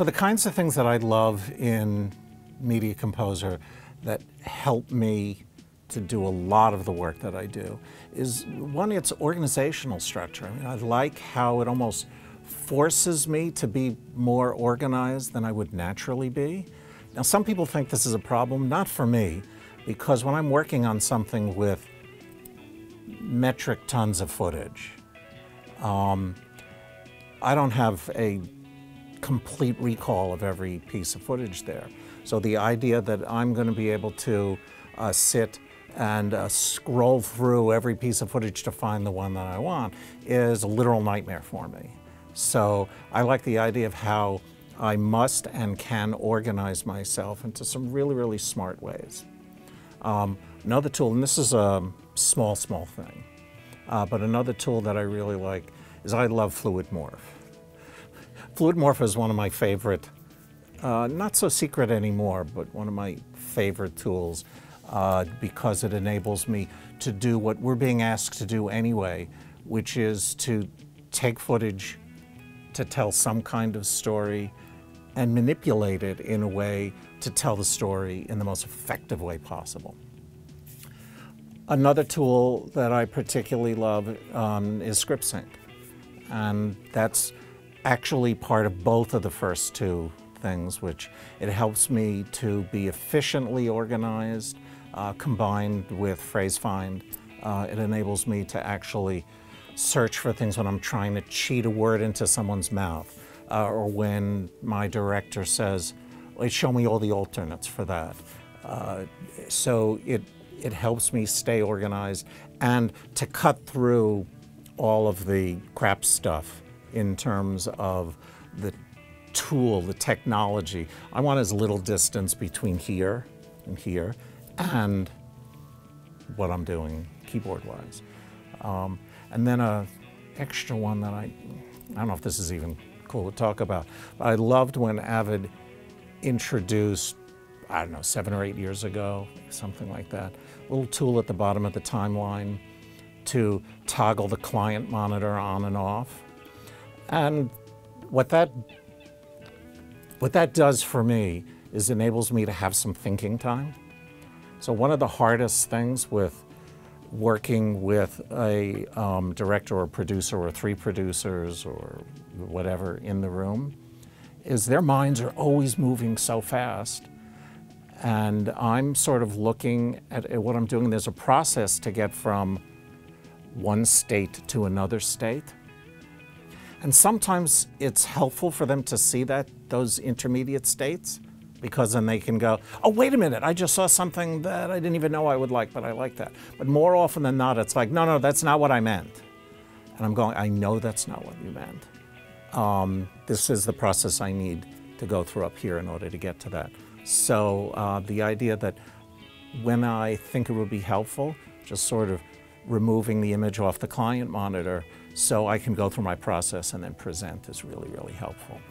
So the kinds of things that I love in Media Composer that help me to do a lot of the work that I do is, one, its organizational structure. I mean, I like how it almost forces me to be more organized than I would naturally be. Now, some people think this is a problem. Not for me, because when I'm working on something with metric tons of footage, I don't have a complete recall of every piece of footage there. So the idea that I'm going to be able to sit and scroll through every piece of footage to find the one that I want is a literal nightmare for me. So I like the idea of how I must and can organize myself into some really, really smart ways. Another tool, and this is a small thing, but another tool that I really like is I love Fluid Morph. Fluid Morph is one of my favorite, not so secret anymore, but one of my favorite tools because it enables me to do what we're being asked to do anyway, which is to take footage to tell some kind of story and manipulate it in a way to tell the story in the most effective way possible. Another tool that I particularly love is ScriptSync, and that's actually part of both of the first two things, which it helps me to be efficiently organized, combined with phrase find. It enables me to actually search for things when I'm trying to cheat a word into someone's mouth, or when my director says, well, show me all the alternates for that. So it helps me stay organized and to cut through all of the crap stuff in terms of the tool, the technology. I want as little distance between here and here and what I'm doing keyboard-wise. And then an extra one that I don't know if this is even cool to talk about, but I loved when Avid introduced, I don't know, 7 or 8 years ago, something like that, a little tool at the bottom of the timeline to toggle the client monitor on and off. And what that does for me is enables me to have some thinking time. So one of the hardest things with working with a director or producer or 3 producers or whatever in the room is their minds are always moving so fast. And I'm sort of looking at what I'm doing. There's a process to get from one state to another state. And sometimes it's helpful for them to see those intermediate states, because then they can go, oh, wait a minute, I just saw something that I didn't even know I would like, but I like that. But more often than not, it's like, no, that's not what I meant. And I'm going, I know that's not what you meant. This is the process I need to go through up here in order to get to that. So the idea that when I think it would be helpful, just sort of removing the image off the client monitor so I can go through my process and then present is really, really helpful.